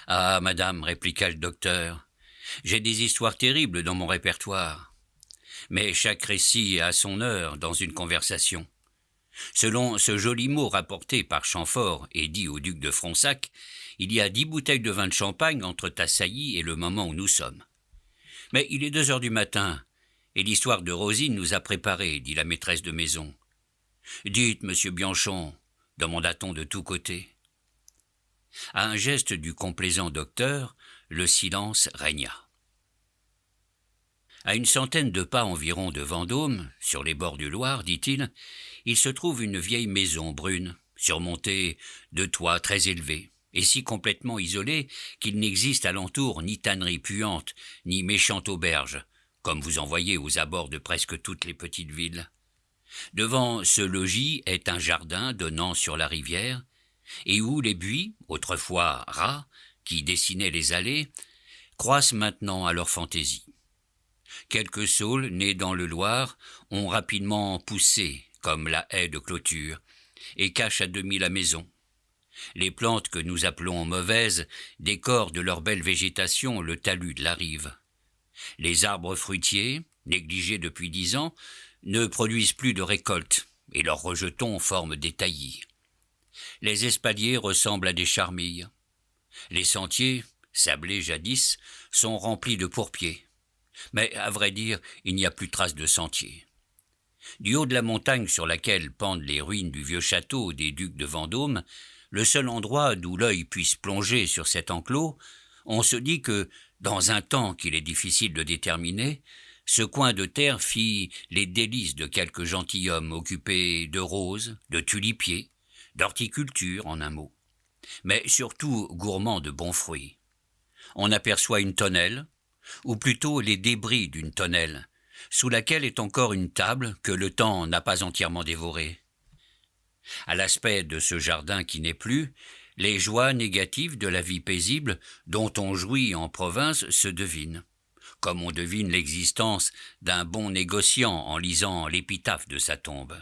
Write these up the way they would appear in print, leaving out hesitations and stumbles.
Ah, madame, répliqua le docteur, j'ai des histoires terribles dans mon répertoire. Mais chaque récit a son heure dans une conversation. Selon ce joli mot rapporté par Chamfort et dit au duc de Fronsac, il y a 10 bouteilles de vin de champagne entre ta saillie et le moment où nous sommes. Mais il est 2 heures du matin, et l'histoire de Rosine nous a préparés, dit la maîtresse de maison. Dites, monsieur Bianchon, demanda-t-on de tous côtés. À un geste du complaisant docteur, le silence régna. À une centaine de pas environ de Vendôme, sur les bords du Loir, dit-il, il se trouve une vieille maison brune, surmontée de toits très élevés, et si complètement isolée qu'il n'existe alentour ni tannerie puante, ni méchante auberge, comme vous en voyez aux abords de presque toutes les petites villes. Devant ce logis est un jardin donnant sur la rivière, et où les buis, autrefois ras, qui dessinaient les allées, croissent maintenant à leur fantaisie. Quelques saules, nés dans le Loir, ont rapidement poussé, comme la haie de clôture, et cachent à demi la maison. Les plantes que nous appelons mauvaises décorent de leur belle végétation le talus de la rive. Les arbres fruitiers, négligés depuis 10 ans, ne produisent plus de récolte, et leurs rejetons forment des taillis. Les espaliers ressemblent à des charmilles. Les sentiers, sablés jadis, sont remplis de pourpiers. Mais, à vrai dire, il n'y a plus trace de sentiers. Du haut de la montagne sur laquelle pendent les ruines du vieux château des ducs de Vendôme, le seul endroit d'où l'œil puisse plonger sur cet enclos, on se dit que, dans un temps qu'il est difficile de déterminer, ce coin de terre fit les délices de quelques gentilshommes occupés de roses, de tulipiers, d'horticulture en un mot, mais surtout gourmands de bons fruits. On aperçoit une tonnelle, ou plutôt les débris d'une tonnelle, sous laquelle est encore une table que le temps n'a pas entièrement dévorée. À l'aspect de ce jardin qui n'est plus, les joies négatives de la vie paisible dont on jouit en province se devinent, comme on devine l'existence d'un bon négociant en lisant l'épitaphe de sa tombe.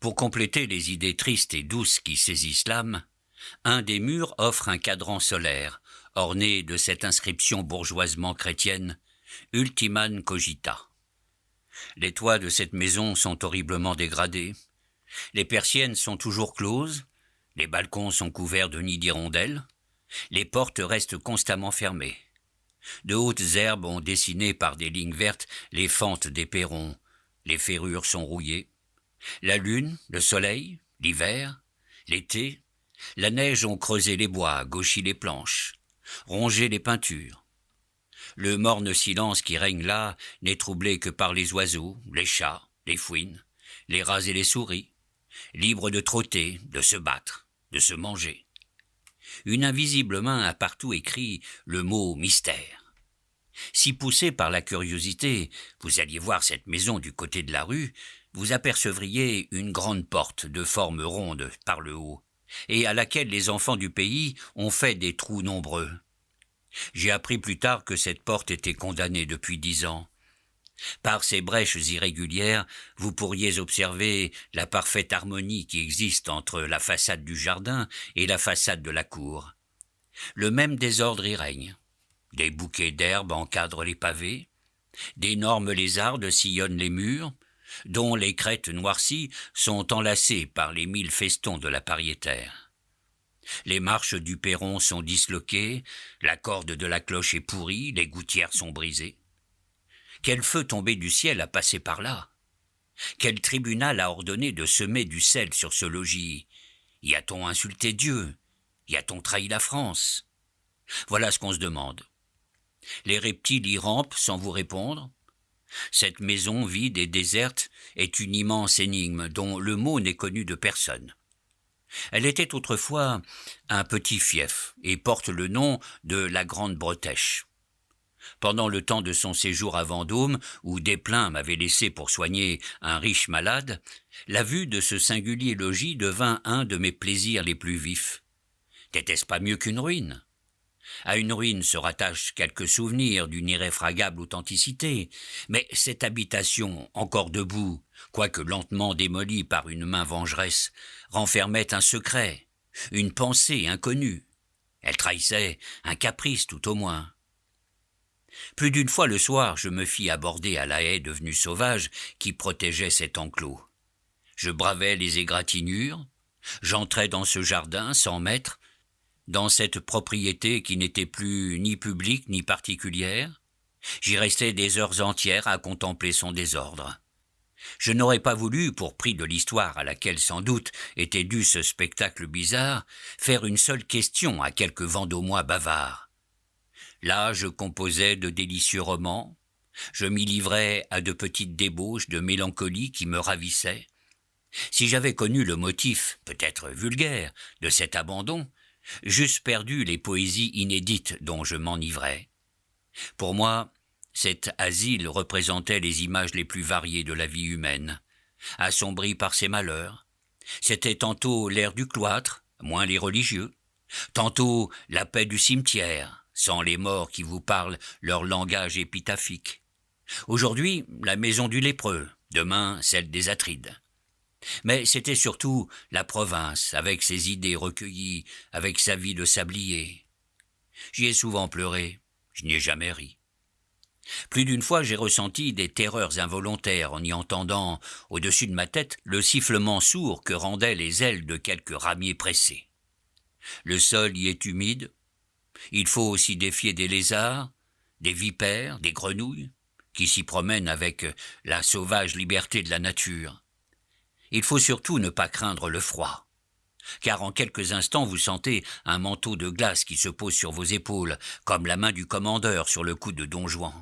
Pour compléter les idées tristes et douces qui saisissent l'âme, un des murs offre un cadran solaire, orné de cette inscription bourgeoisement chrétienne « Ultiman cogita ». Les toits de cette maison sont horriblement dégradés. Les persiennes sont toujours closes, les balcons sont couverts de nids d'hirondelles, les portes restent constamment fermées. De hautes herbes ont dessiné par des lignes vertes les fentes des perrons, les ferrures sont rouillées. La lune, le soleil, l'hiver, l'été, la neige ont creusé les bois, gauchi les planches, rongé les peintures. Le morne silence qui règne là n'est troublé que par les oiseaux, les chats, les fouines, les rats et les souris, libres de trotter, de se battre, de se manger. Une invisible main a partout écrit le mot « mystère ». Si poussé par la curiosité, vous alliez voir cette maison du côté de la rue, vous apercevriez une grande porte de forme ronde par le haut, et à laquelle les enfants du pays ont fait des trous nombreux. J'ai appris plus tard que cette porte était condamnée depuis 10 ans. Par ces brèches irrégulières, vous pourriez observer la parfaite harmonie qui existe entre la façade du jardin et la façade de la cour. Le même désordre y règne. Des bouquets d'herbes encadrent les pavés, d'énormes lézardes sillonnent les murs, dont les crêtes noircies sont enlacées par les 1000 festons de la pariétaire. Les marches du perron sont disloquées, la corde de la cloche est pourrie, les gouttières sont brisées. Quel feu tombé du ciel a passé par là? Quel tribunal a ordonné de semer du sel sur ce logis? Y a-t-on insulté Dieu? Y a-t-on trahi la France? Voilà ce qu'on se demande. Les reptiles y rampent sans vous répondre. Cette maison vide et déserte est une immense énigme dont le mot n'est connu de personne. Elle était autrefois un petit fief et porte le nom de la Grande Bretèche. Pendant le temps de son séjour à Vendôme, où Desplein m'avait laissé pour soigner un riche malade, la vue de ce singulier logis devint un de mes plaisirs les plus vifs. N'était-ce pas mieux qu'une ruine? À une ruine se rattachent quelques souvenirs d'une irréfragable authenticité, mais cette habitation, encore debout, quoique lentement démolie par une main vengeresse, renfermait un secret, une pensée inconnue. Elle trahissait un caprice tout au moins. Plus d'une fois le soir, je me fis aborder à la haie devenue sauvage qui protégeait cet enclos. Je bravais les égratignures, j'entrais dans ce jardin sans maître, dans cette propriété qui n'était plus ni publique ni particulière. J'y restais des heures entières à contempler son désordre. Je n'aurais pas voulu, pour prix de l'histoire à laquelle sans doute était dû ce spectacle bizarre, faire une seule question à quelques Vendômois bavards. Là, je composais de délicieux romans, je m'y livrais à de petites débauches de mélancolie qui me ravissaient. Si j'avais connu le motif, peut-être vulgaire, de cet abandon, j'eusse perdu les poésies inédites dont je m'enivrais. Pour moi, cet asile représentait les images les plus variées de la vie humaine, assombrie par ses malheurs. C'était tantôt l'air du cloître, moins les religieux, tantôt la paix du cimetière, sans les morts qui vous parlent leur langage épitaphique. Aujourd'hui, la maison du lépreux, demain celle des Atrides. Mais c'était surtout la province, avec ses idées recueillies, avec sa vie de sablier. J'y ai souvent pleuré, je n'y ai jamais ri. Plus d'une fois j'ai ressenti des terreurs involontaires en y entendant, au-dessus de ma tête, le sifflement sourd que rendaient les ailes de quelques ramiers pressés. Le sol y est humide, il faut aussi défier des lézards, des vipères, des grenouilles, qui s'y promènent avec la sauvage liberté de la nature. Il faut surtout ne pas craindre le froid, car en quelques instants vous sentez un manteau de glace qui se pose sur vos épaules, comme la main du commandeur sur le cou de Don Juan.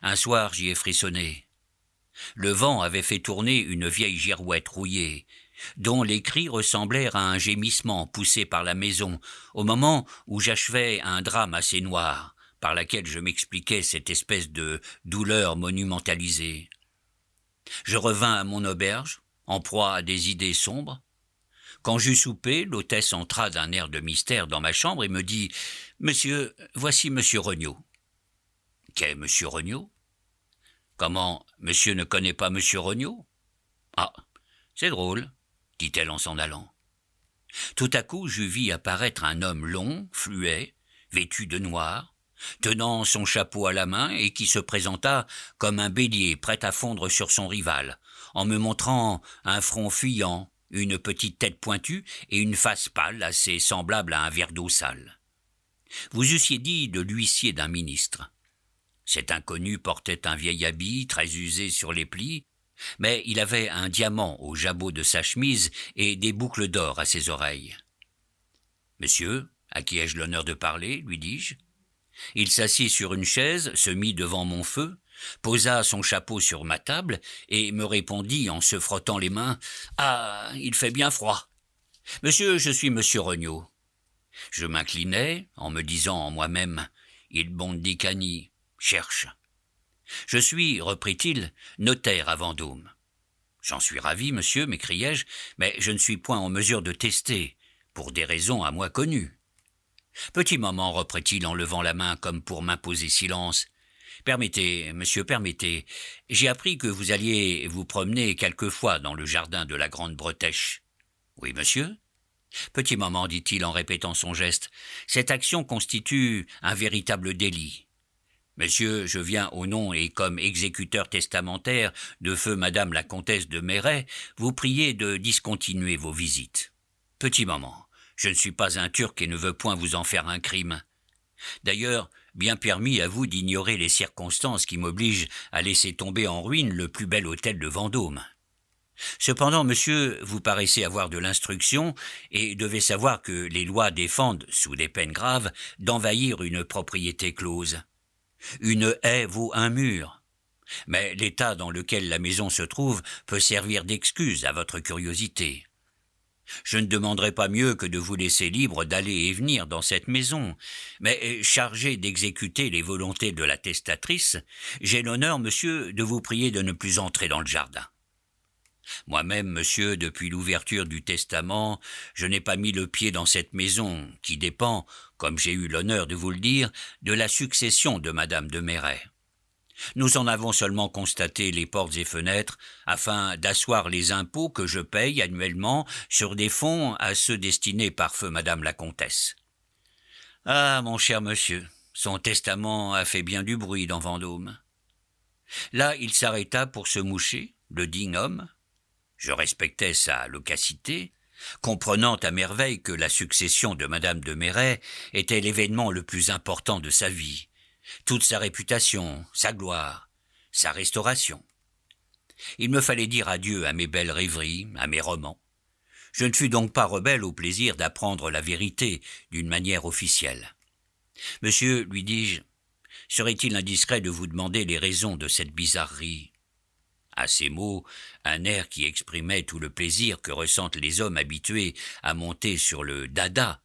Un soir j'y ai frissonné. Le vent avait fait tourner une vieille girouette rouillée, dont les cris ressemblèrent à un gémissement poussé par la maison, au moment où j'achevais un drame assez noir, par laquelle je m'expliquais cette espèce de douleur monumentalisée. Je revins à mon auberge, en proie à des idées sombres. Quand j'eus soupé, l'hôtesse entra d'un air de mystère dans ma chambre et me dit « Monsieur, voici monsieur Regnault. » « Qu'est monsieur Regnault ?»« Comment, monsieur ne connaît pas monsieur Regnault ?»« Ah, c'est drôle, » dit-elle en s'en allant. Tout à coup, je vis apparaître un homme long, fluet, vêtu de noir, tenant son chapeau à la main et qui se présenta comme un bélier prêt à fondre sur son rival, en me montrant un front fuyant, une petite tête pointue et une face pâle assez semblable à un verre d'eau sale. Vous eussiez dit de l'huissier d'un ministre. Cet inconnu portait un vieil habit très usé sur les plis, mais il avait un diamant au jabot de sa chemise et des boucles d'or à ses oreilles. « Monsieur, à qui ai-je l'honneur de parler ?» lui dis-je. Il s'assit sur une chaise, se mit devant mon feu, posa son chapeau sur ma table et me répondit en se frottant les mains « Ah, il fait bien froid. Monsieur, je suis monsieur Regnault. » Je m'inclinai en me disant en moi-même « Il bondicani, cherche. » « Je suis, reprit-il, notaire à Vendôme. »« J'en suis ravi, monsieur, m'écriai-je, mais je ne suis point en mesure de tester, pour des raisons à moi connues. »« Petit moment, reprit-il en levant la main comme pour m'imposer silence. Permettez, monsieur, permettez. J'ai appris que vous alliez vous promener quelquefois dans le jardin de la Grande Bretèche. »« Oui, monsieur. » Petit moment, dit-il en répétant son geste. Cette action constitue un véritable délit. Monsieur, je viens au nom et comme exécuteur testamentaire de feu madame la comtesse de Méret, vous prier de discontinuer vos visites. Petit moment, je ne suis pas un Turc et ne veux point vous en faire un crime. D'ailleurs, bien permis à vous d'ignorer les circonstances qui m'obligent à laisser tomber en ruine le plus bel hôtel de Vendôme. Cependant, monsieur, vous paraissez avoir de l'instruction et devez savoir que les lois défendent, sous des peines graves, d'envahir une propriété close. Une haie vaut un mur, mais l'état dans lequel la maison se trouve peut servir d'excuse à votre curiosité. Je ne demanderai pas mieux que de vous laisser libre d'aller et venir dans cette maison, mais chargé d'exécuter les volontés de la testatrice, j'ai l'honneur, monsieur, de vous prier de ne plus entrer dans le jardin. Moi-même, monsieur, depuis l'ouverture du testament, je n'ai pas mis le pied dans cette maison, qui dépend, comme j'ai eu l'honneur de vous le dire, de la succession de madame de Méret. Nous en avons seulement constaté les portes et fenêtres, afin d'asseoir les impôts que je paye annuellement sur des fonds à ceux destinés par feu madame la comtesse. Ah, mon cher monsieur, son testament a fait bien du bruit dans Vendôme. Là, il s'arrêta pour se moucher, le digne homme. Je respectais sa loquacité, comprenant à merveille que la succession de madame de Merret était l'événement le plus important de sa vie, toute sa réputation, sa gloire, sa restauration. Il me fallait dire adieu à mes belles rêveries, à mes romans. Je ne fus donc pas rebelle au plaisir d'apprendre la vérité d'une manière officielle. Monsieur, lui dis-je, serait-il indiscret de vous demander les raisons de cette bizarrerie? À ces mots, un air qui exprimait tout le plaisir que ressentent les hommes habitués à monter sur le dada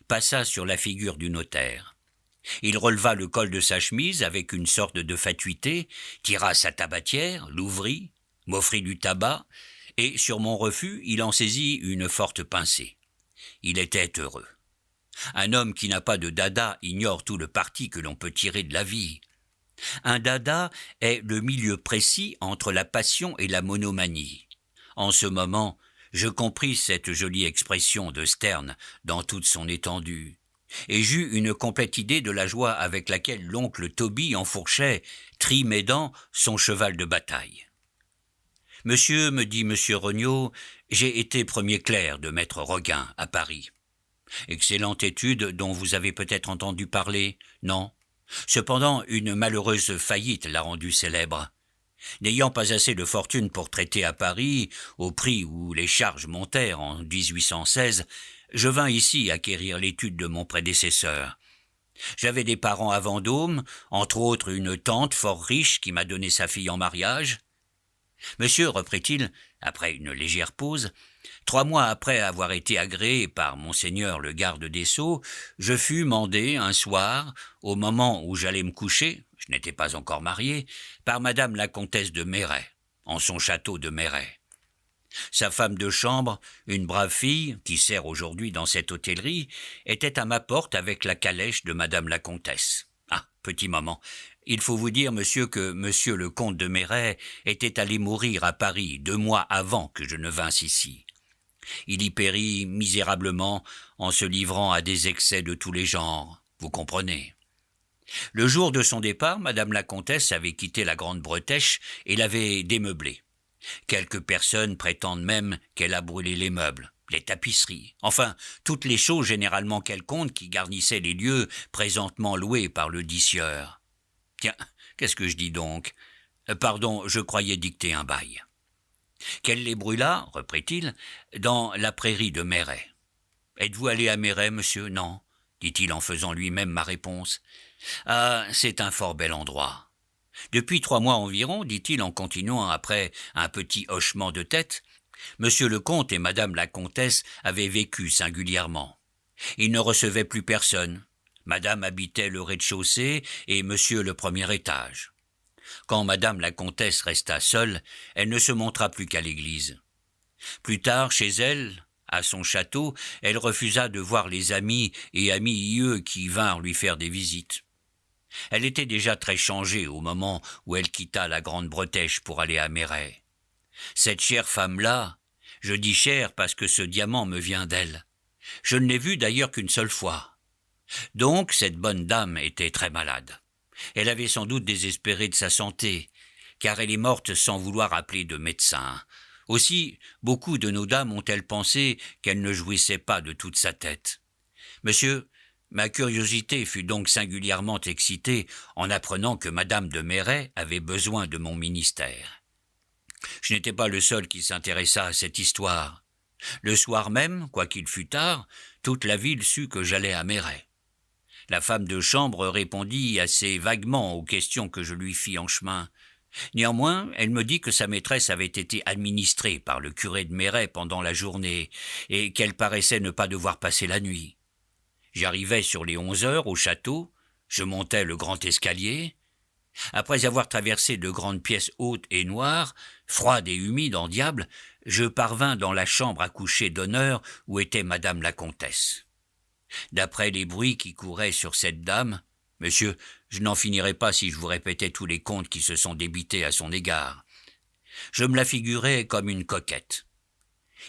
passa sur la figure du notaire. Il releva le col de sa chemise avec une sorte de fatuité, tira sa tabatière, l'ouvrit, m'offrit du tabac, et sur mon refus, il en saisit une forte pincée. Il était heureux. Un homme qui n'a pas de dada ignore tout le parti que l'on peut tirer de la vie. Un dada est le milieu précis entre la passion et la monomanie. En ce moment, je compris cette jolie expression de Sterne dans toute son étendue, et j'eus une complète idée de la joie avec laquelle l'oncle Toby enfourchait, trimédant, son cheval de bataille. « Monsieur, me dit monsieur Regnault, j'ai été premier clerc de maître Roguin à Paris. Excellente étude dont vous avez peut-être entendu parler, non? Cependant, une malheureuse faillite l'a rendu célèbre. N'ayant pas assez de fortune pour traiter à Paris, au prix où les charges montèrent en 1816, je vins ici acquérir l'étude de mon prédécesseur. J'avais des parents à Vendôme, entre autres une tante fort riche qui m'a donné sa fille en mariage. Monsieur, reprit-il, après une légère pause, 3 mois après avoir été agréé par monseigneur le garde des Sceaux, je fus mandé un soir, au moment où j'allais me coucher, je n'étais pas encore marié, par madame la comtesse de Merret, en son château de Merret. Sa femme de chambre, une brave fille, qui sert aujourd'hui dans cette hôtellerie, était à ma porte avec la calèche de madame la comtesse. Ah, petit moment, il faut vous dire, monsieur, que monsieur le comte de Merret était allé mourir à Paris 2 mois avant que je ne vinsse ici. Il y périt misérablement en se livrant à des excès de tous les genres, vous comprenez. Le jour de son départ, madame la comtesse avait quitté la Grande Bretèche et l'avait démeublée. Quelques personnes prétendent même qu'elle a brûlé les meubles, les tapisseries, enfin, toutes les choses généralement quelconques qui garnissaient les lieux présentement loués par le dit sieur. Tiens, qu'est-ce que je dis donc? Pardon, je croyais dicter un bail. Qu'elle les brûla, reprit-il, dans la prairie de Merret. Êtes-vous allé à Merret, monsieur? Non, dit-il en faisant lui-même ma réponse. Ah, c'est un fort bel endroit. Depuis 3 mois environ, dit-il en continuant après un petit hochement de tête, monsieur le comte et madame la comtesse avaient vécu singulièrement. Ils ne recevaient plus personne. Madame habitait le rez-de-chaussée et monsieur le premier étage. Quand madame la comtesse resta seule, elle ne se montra plus qu'à l'église. Plus tard, chez elle, à son château, elle refusa de voir les amis et amis qui vinrent lui faire des visites. Elle était déjà très changée au moment où elle quitta la Grande Bretèche pour aller à Merret. Cette chère femme-là, je dis chère parce que ce diamant me vient d'elle. Je ne l'ai vue d'ailleurs qu'une seule fois. Donc cette bonne dame était très malade. Elle avait sans doute désespéré de sa santé, car elle est morte sans vouloir appeler de médecin. Aussi, beaucoup de nos dames ont-elles pensé qu'elle ne jouissait pas de toute sa tête. Monsieur, ma curiosité fut donc singulièrement excitée en apprenant que madame de Merret avait besoin de mon ministère. Je n'étais pas le seul qui s'intéressa à cette histoire. Le soir même, quoiqu'il fût tard, toute la ville sut que j'allais à Merret. La femme de chambre répondit assez vaguement aux questions que je lui fis en chemin. Néanmoins, elle me dit que sa maîtresse avait été administrée par le curé de Merret pendant la journée et qu'elle paraissait ne pas devoir passer la nuit. J'arrivai sur les 11 heures au château, je montai le grand escalier. Après avoir traversé de grandes pièces hautes et noires, froides et humides en diable, je parvins dans la chambre à coucher d'honneur où était madame la comtesse. D'après les bruits qui couraient sur cette dame, monsieur, je n'en finirais pas si je vous répétais tous les contes qui se sont débités à son égard. Je me la figurais comme une coquette.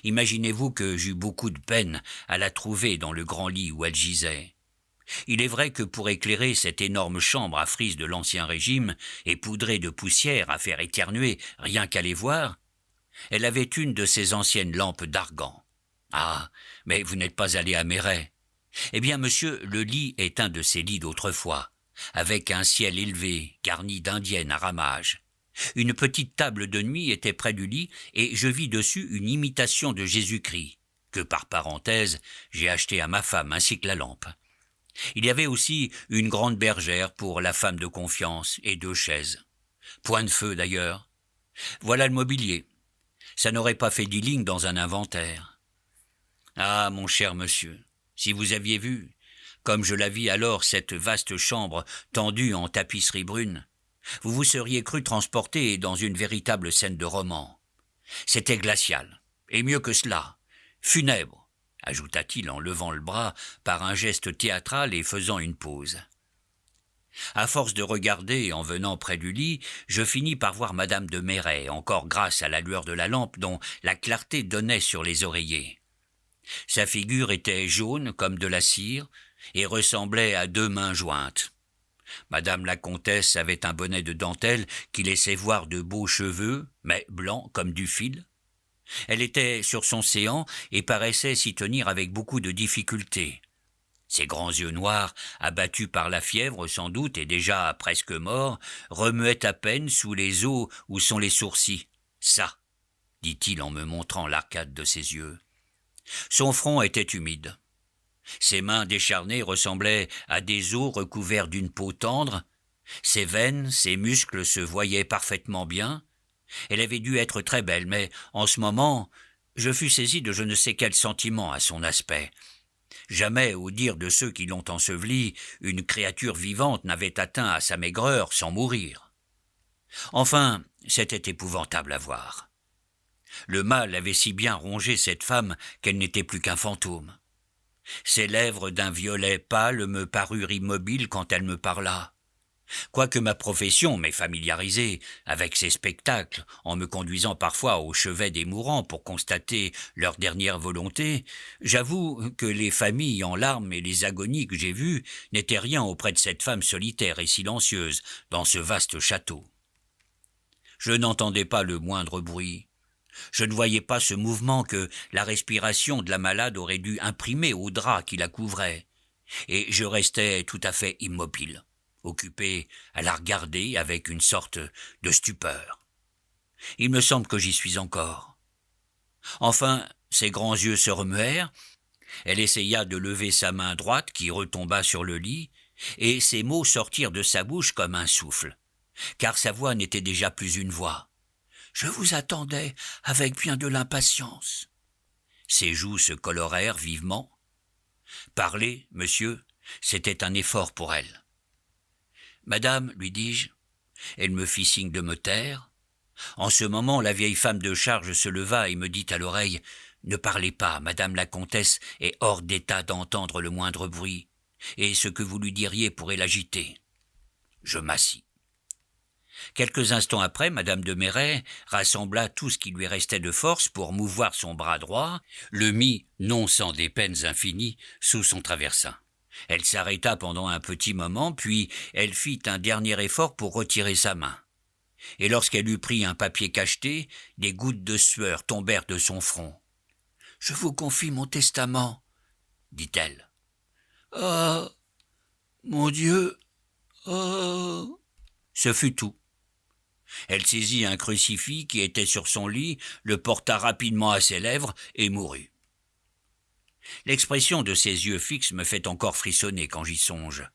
Imaginez-vous que j'eus beaucoup de peine à la trouver dans le grand lit où elle gisait. Il est vrai que pour éclairer cette énorme chambre à frises de l'Ancien Régime et poudrée de poussière à faire éternuer rien qu'à les voir, elle avait une de ces anciennes lampes d'argan. Ah, mais vous n'êtes pas allé à Méret. Eh bien, monsieur, le lit est un de ces lits d'autrefois, avec un ciel élevé, garni d'indiennes à ramages. Une petite table de nuit était près du lit, et je vis dessus une imitation de Jésus-Christ, que par parenthèse, j'ai acheté à ma femme ainsi que la lampe. Il y avait aussi une grande bergère pour la femme de confiance et 2 chaises. Point de feu d'ailleurs. Voilà le mobilier. Ça n'aurait pas fait 10 lignes dans un inventaire. Ah, mon cher monsieur, si vous aviez vu, comme je la vis alors, cette vaste chambre tendue en tapisserie brune, vous vous seriez cru transporté dans une véritable scène de roman. C'était glacial, et mieux que cela, funèbre, ajouta-t-il en levant le bras par un geste théâtral et faisant une pause. À force de regarder en venant près du lit, je finis par voir madame de Méret, encore grâce à la lueur de la lampe dont la clarté donnait sur les oreillers. Sa figure était jaune comme de la cire et ressemblait à 2 mains jointes. Madame la comtesse avait un bonnet de dentelle qui laissait voir de beaux cheveux, mais blancs comme du fil. Elle était sur son séant et paraissait s'y tenir avec beaucoup de difficulté. Ses grands yeux noirs, abattus par la fièvre sans doute et déjà presque morts, remuaient à peine sous les os où sont les sourcils. « Ça !» dit-il en me montrant l'arcade de ses yeux. Son front était humide. Ses mains décharnées ressemblaient à des os recouverts d'une peau tendre. Ses veines, ses muscles se voyaient parfaitement bien. Elle avait dû être très belle, mais en ce moment, je fus saisi de je ne sais quel sentiment à son aspect. Jamais, au dire de ceux qui l'ont ensevelie, une créature vivante n'avait atteint à sa maigreur sans mourir. Enfin, c'était épouvantable à voir. Le mal avait si bien rongé cette femme qu'elle n'était plus qu'un fantôme. Ses lèvres d'un violet pâle me parurent immobiles quand elle me parla. Quoique ma profession m'ait familiarisé avec ces spectacles, en me conduisant parfois au chevet des mourants pour constater leur dernière volonté, j'avoue que les familles en larmes et les agonies que j'ai vues n'étaient rien auprès de cette femme solitaire et silencieuse dans ce vaste château. Je n'entendais pas le moindre bruit. Je ne voyais pas ce mouvement que la respiration de la malade aurait dû imprimer au drap qui la couvrait, et je restais tout à fait immobile, occupé à la regarder avec une sorte de stupeur. Il me semble que j'y suis encore. Enfin, ses grands yeux se remuèrent, elle essaya de lever sa main droite qui retomba sur le lit, et ces mots sortirent de sa bouche comme un souffle, car sa voix n'était déjà plus une voix. « Je vous attendais avec bien de l'impatience. » Ses joues se colorèrent vivement. Parler, monsieur, c'était un effort pour elle. « Madame, lui dis-je. » Elle me fit signe de me taire. En ce moment, la vieille femme de charge se leva et me dit à l'oreille « Ne parlez pas, madame la comtesse est hors d'état d'entendre le moindre bruit, et ce que vous lui diriez pourrait l'agiter. » Je m'assis. Quelques instants après, madame de Méret rassembla tout ce qui lui restait de force pour mouvoir son bras droit, le mit, non sans des peines infinies, sous son traversin. Elle s'arrêta pendant un petit moment, puis elle fit un dernier effort pour retirer sa main. Et lorsqu'elle eut pris un papier cacheté, des gouttes de sueur tombèrent de son front. « Je vous confie mon testament, » dit-elle. « Oh, mon Dieu, oh !» Ce fut tout. Elle saisit un crucifix qui était sur son lit, le porta rapidement à ses lèvres et mourut. L'expression de ses yeux fixes me fait encore frissonner quand j'y songe.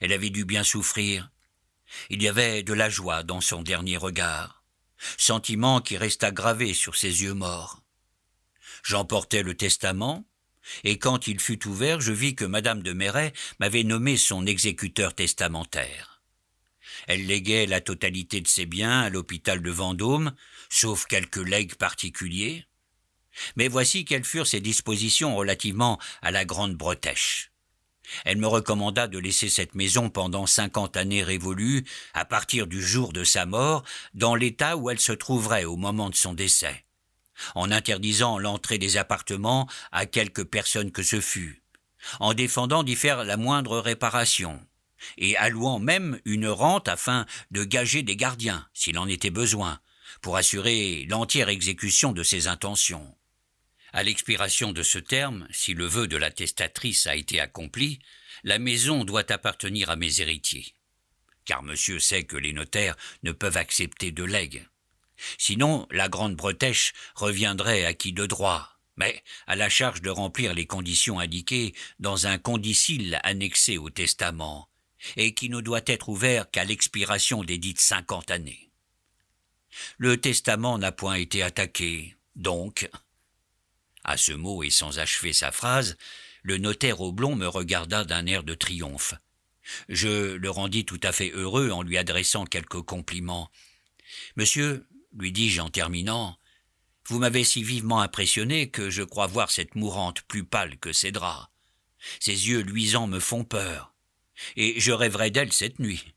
Elle avait dû bien souffrir. Il y avait de la joie dans son dernier regard, sentiment qui resta gravé sur ses yeux morts. J'emportai le testament, et quand il fut ouvert, je vis que madame de Méret m'avait nommé son exécuteur testamentaire. Elle léguait la totalité de ses biens à l'hôpital de Vendôme, sauf quelques legs particuliers. Mais voici quelles furent ses dispositions relativement à la Grande Bretèche. Elle me recommanda de laisser cette maison pendant 50 années révolues, à partir du jour de sa mort, dans l'état où elle se trouverait au moment de son décès, en interdisant l'entrée des appartements à quelque personne que ce fût, en défendant d'y faire la moindre réparation, et allouant même une rente afin de gager des gardiens, s'il en était besoin, pour assurer l'entière exécution de ses intentions. À l'expiration de ce terme, si le vœu de la testatrice a été accompli, la maison doit appartenir à mes héritiers. Car monsieur sait que les notaires ne peuvent accepter de legs. Sinon, la grande bretèche reviendrait à qui de droit, mais à la charge de remplir les conditions indiquées dans un codicille annexé au testament, et qui ne doit être ouvert qu'à l'expiration des dites 50 années. Le testament n'a point été attaqué, donc... À ce mot et sans achever sa phrase, le notaire Oblong me regarda d'un air de triomphe. Je le rendis tout à fait heureux en lui adressant quelques compliments. « Monsieur, lui dis-je en terminant, vous m'avez si vivement impressionné que je crois voir cette mourante plus pâle que ses draps. Ses yeux luisants me font peur, et je rêverai d'elle cette nuit.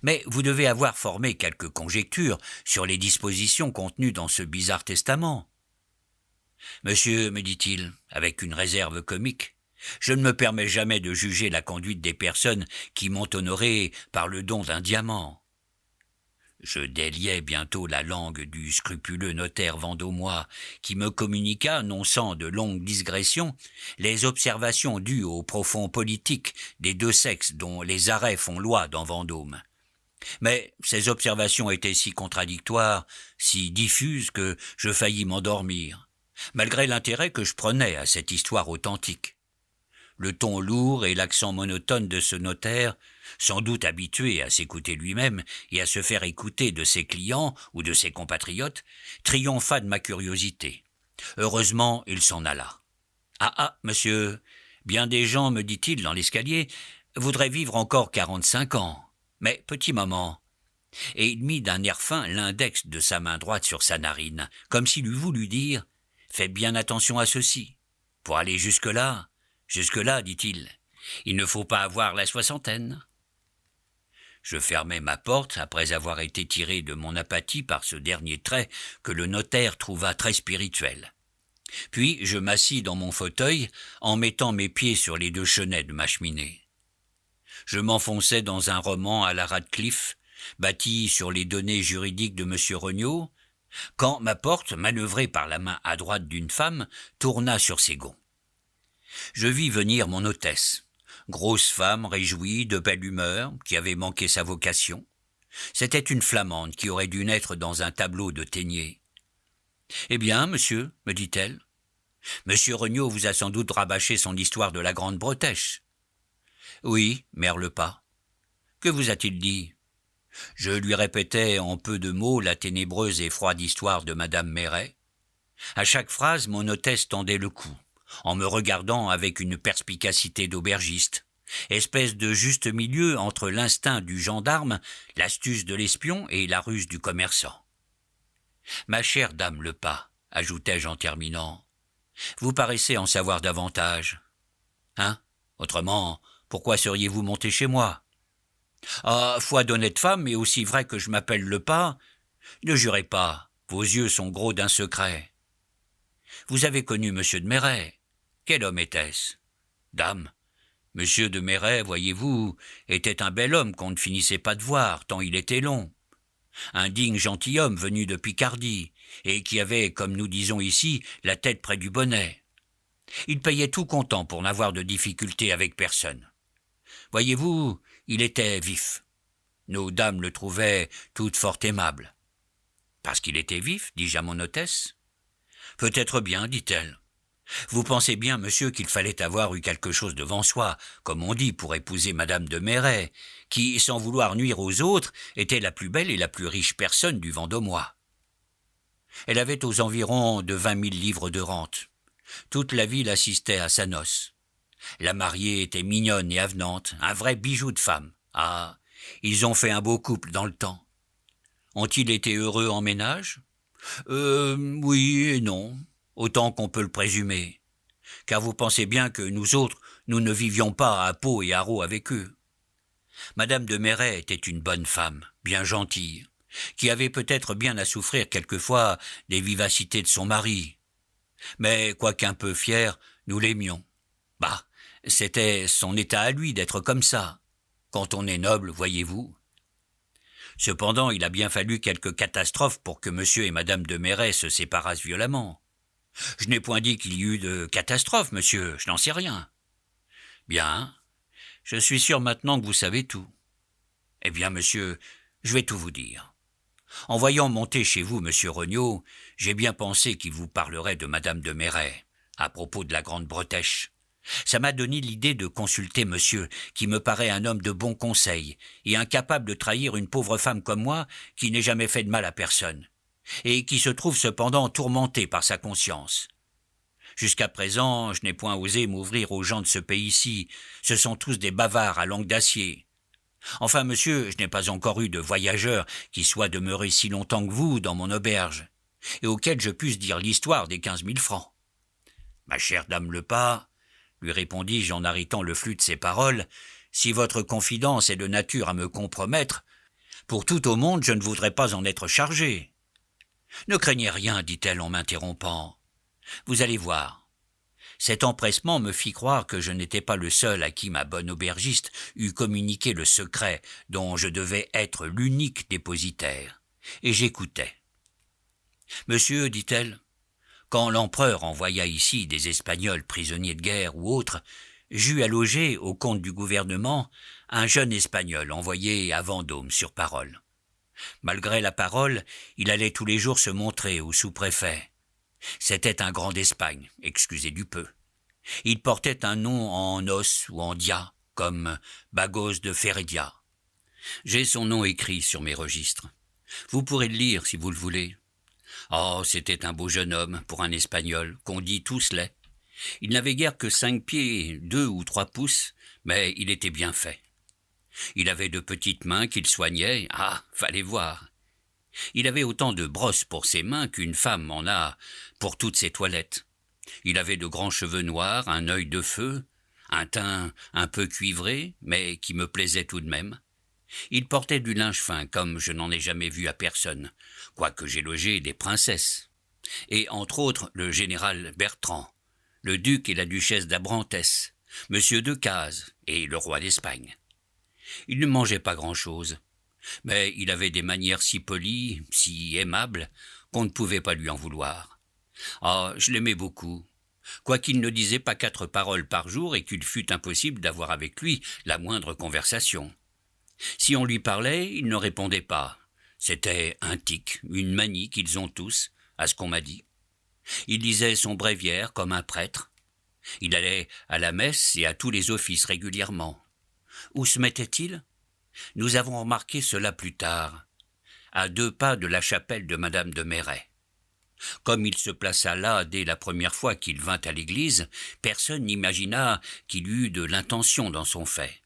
Mais vous devez avoir formé quelques conjectures sur les dispositions contenues dans ce bizarre testament. Monsieur, me dit-il, avec une réserve comique, je ne me permets jamais de juger la conduite des personnes qui m'ont honoré par le don d'un diamant. Je déliai bientôt la langue du scrupuleux notaire vendômois, qui me communiqua, non sans de longues digressions, les observations dues au profond politique des deux sexes dont les arrêts font loi dans Vendôme. Mais ces observations étaient si contradictoires, si diffuses, que je faillis m'endormir, malgré l'intérêt que je prenais à cette histoire authentique. Le ton lourd et l'accent monotone de ce notaire, sans doute habitué à s'écouter lui-même et à se faire écouter de ses clients ou de ses compatriotes, triompha de ma curiosité. Heureusement, il s'en alla. « Ah, monsieur, bien des gens, me dit-il dans l'escalier, voudraient vivre encore 45 ans. Mais, petit moment. » Et il mit d'un air fin l'index de sa main droite sur sa narine, comme s'il eût voulu dire « Faites bien attention à ceci. Pour aller jusque-là, dit-il, il ne faut pas avoir la soixantaine. » Je fermai ma porte après avoir été tiré de mon apathie par ce dernier trait que le notaire trouva très spirituel. Puis je m'assis dans mon fauteuil en mettant mes pieds sur les deux chenets de ma cheminée. Je m'enfonçais dans un roman à la Radcliffe, bâti sur les données juridiques de M. Regnault, quand ma porte, manœuvrée par la main à droite d'une femme, tourna sur ses gonds. Je vis venir mon hôtesse, grosse femme réjouie, de belle humeur, qui avait manqué sa vocation. C'était une Flamande qui aurait dû naître dans un tableau de Téniers. « Eh bien, monsieur, me dit-elle, monsieur Regnault vous a sans doute rabâché son histoire de la Grande Bretèche. »« Oui, merle-pas. »« Que vous a-t-il dit ?» Je lui répétais en peu de mots la ténébreuse et froide histoire de madame Méret. À chaque phrase, mon hôtesse tendait le cou, en me regardant avec une perspicacité d'aubergiste, espèce de juste milieu entre l'instinct du gendarme, l'astuce de l'espion et la ruse du commerçant. « Ma chère dame Lepas, ajoutai-je en terminant, vous paraissez en savoir davantage. Hein ? Autrement, pourquoi seriez-vous monté chez moi ? Ah, foi d'honnête femme, et aussi vrai que je m'appelle Lepas, ne jurez pas, vos yeux sont gros d'un secret. Vous avez connu M. de Méret. Quel homme était-ce ? Dame, M. de Méret, voyez-vous, était un bel homme qu'on ne finissait pas de voir, tant il était long. Un digne gentilhomme venu de Picardie, et qui avait, comme nous disons ici, la tête près du bonnet. Il payait tout comptant pour n'avoir de difficulté avec personne. Voyez-vous, il était vif. Nos dames le trouvaient toutes fort aimable. « Parce qu'il était vif, dis-je à mon hôtesse. « Peut-être bien, dit-elle. Vous pensez bien, monsieur, qu'il fallait avoir eu quelque chose devant soi, comme on dit, pour épouser madame de Méret, qui, sans vouloir nuire aux autres, était la plus belle et la plus riche personne du Vendômois. Elle avait aux environs de 20 000 livres de rente. Toute la ville assistait à sa noce. La mariée était mignonne et avenante, un vrai bijou de femme. Ah, ils ont fait un beau couple dans le temps. Ont-ils été heureux en ménage ? Oui et non, autant qu'on peut le présumer. Car vous pensez bien que nous autres, nous ne vivions pas à Pau et à Raux avec eux. Madame de Méret était une bonne femme, bien gentille, qui avait peut-être bien à souffrir quelquefois des vivacités de son mari. Mais, quoiqu'un peu fière, nous l'aimions. Bah, C'était son état à lui d'être comme ça. Quand on est noble, voyez-vous. Cependant, il a bien fallu quelques catastrophes pour que monsieur et madame de Merret se séparassent violemment. Je n'ai point dit qu'il y eut de catastrophe, monsieur, je n'en sais rien. Bien, je suis sûr maintenant que vous savez tout. Eh bien, monsieur, je vais tout vous dire. En voyant monter chez vous monsieur Regnault, j'ai bien pensé qu'il vous parlerait de madame de Merret, à propos de la Grande Bretèche. Ça m'a donné l'idée de consulter monsieur, qui me paraît un homme de bon conseil, et incapable de trahir une pauvre femme comme moi, qui n'ait jamais fait de mal à personne, et qui se trouve cependant tourmentée par sa conscience. Jusqu'à présent, je n'ai point osé m'ouvrir aux gens de ce pays-ci, ce sont tous des bavards à langue d'acier. Enfin, monsieur, je n'ai pas encore eu de voyageur qui soit demeuré si longtemps que vous dans mon auberge, et auquel je puisse dire l'histoire des 15 000 francs. Ma chère dame Lepas, lui répondis-je en arrêtant le flux de ses paroles, si votre confidence est de nature à me compromettre, pour tout au monde je ne voudrais pas en être chargé. Ne craignez rien, dit-elle en m'interrompant. Vous allez voir. Cet empressement me fit croire que je n'étais pas le seul à qui ma bonne aubergiste eût communiqué le secret dont je devais être l'unique dépositaire, et j'écoutais. Monsieur, dit-elle, quand l'empereur envoya ici des Espagnols prisonniers de guerre ou autres, j'eus à loger au compte du gouvernement un jeune Espagnol envoyé à Vendôme sur parole. Malgré la parole, il allait tous les jours se montrer au sous-préfet. C'était un grand d'Espagne, excusez du peu. Il portait un nom en os ou en dia, comme Bagos de Férédia. J'ai son nom écrit sur mes registres. Vous pourrez le lire si vous le voulez. Oh, c'était un beau jeune homme pour un Espagnol, qu'on dit tous laid. Il n'avait guère que 5 pieds, 2 ou 3 pouces, mais il était bien fait. Il avait de petites mains qu'il soignait, fallait voir. Il avait autant de brosses pour ses mains qu'une femme en a pour toutes ses toilettes. Il avait de grands cheveux noirs, un œil de feu, un teint un peu cuivré, mais qui me plaisait tout de même. Il portait du linge fin, comme je n'en ai jamais vu à personne, quoique j'ai logé des princesses. Et entre autres le général Bertrand, le duc et la duchesse d'Abrantès, monsieur Decazes et le roi d'Espagne. Il ne mangeait pas grand-chose, mais il avait des manières si polies, si aimables, qu'on ne pouvait pas lui en vouloir. Je l'aimais beaucoup, quoiqu'il ne disait pas 4 paroles par jour et qu'il fût impossible d'avoir avec lui la moindre conversation. Si on lui parlait, il ne répondait pas. C'était un tic, une manie qu'ils ont tous, à ce qu'on m'a dit. Il lisait son bréviaire comme un prêtre. Il allait à la messe et à tous les offices régulièrement. Où se mettait-il ? Nous avons remarqué cela plus tard, à 2 pas de la chapelle de madame de Merret. Comme il se plaça là dès la première fois qu'il vint à l'église, personne n'imagina qu'il eût de l'intention dans son fait.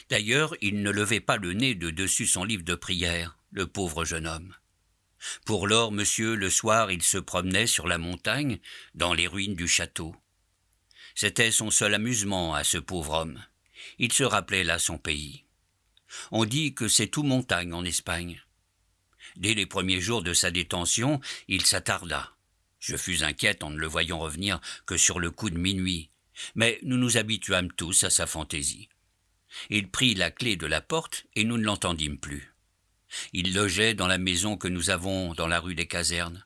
D'ailleurs, il ne levait pas le nez de dessus son livre de prière, le pauvre jeune homme. Pour lors, monsieur, le soir, il se promenait sur la montagne, dans les ruines du château. C'était son seul amusement à ce pauvre homme. Il se rappelait là son pays. On dit que c'est tout montagne en Espagne. Dès les premiers jours de sa détention, il s'attarda. Je fus inquiète en ne le voyant revenir que sur le coup de minuit, mais nous nous habituâmes tous à sa fantaisie. Il prit la clé de la porte et nous ne l'entendîmes plus. Il logeait dans la maison que nous avons dans la rue des Casernes.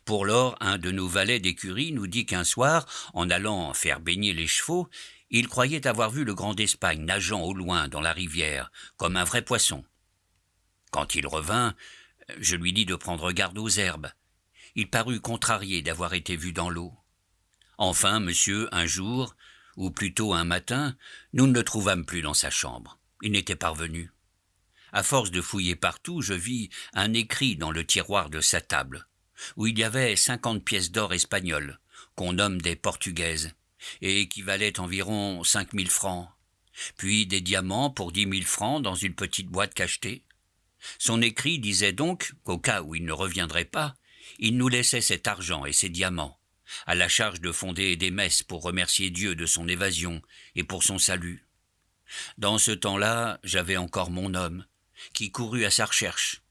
Pour lors, un de nos valets d'écurie nous dit qu'un soir, en allant faire baigner les chevaux, il croyait avoir vu le grand d'Espagne nageant au loin dans la rivière, comme un vrai poisson. Quand il revint, je lui dis de prendre garde aux herbes. Il parut contrarié d'avoir été vu dans l'eau. Enfin, monsieur, un jour, ou plutôt un matin, nous ne le trouvâmes plus dans sa chambre. Il n'était pas revenu. À force de fouiller partout, je vis un écrit dans le tiroir de sa table, où il y avait 50 pièces d'or espagnoles, qu'on nomme des portugaises, et qui valaient environ 5 000 francs, puis des diamants pour 10 000 francs dans une petite boîte cachetée. Son écrit disait donc qu'au cas où il ne reviendrait pas, il nous laissait cet argent et ces diamants, à la charge de fonder des messes pour remercier Dieu de son évasion et pour son salut. Dans ce temps-là, j'avais encore mon homme, qui courut à sa recherche.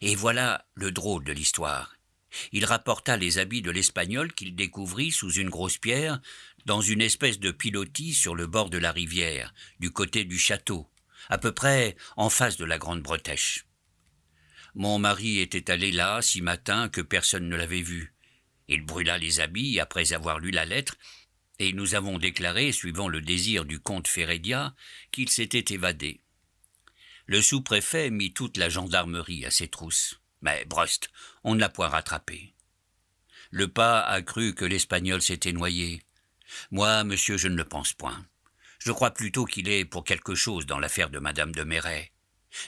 Et voilà le drôle de l'histoire. Il rapporta les habits de l'Espagnol qu'il découvrit sous une grosse pierre dans une espèce de pilotis sur le bord de la rivière, du côté du château, à peu près en face de la Grande Bretèche. Mon mari était allé là si matin que personne ne l'avait vu. Il brûla les habits après avoir lu la lettre, et nous avons déclaré, suivant le désir du comte Férédia, qu'il s'était évadé. Le sous-préfet mit toute la gendarmerie à ses trousses, mais brust, on ne l'a point rattrapé. Le pas a cru que l'Espagnol s'était noyé. Moi, monsieur, je ne le pense point. Je crois plutôt qu'il est pour quelque chose dans l'affaire de madame de Merret.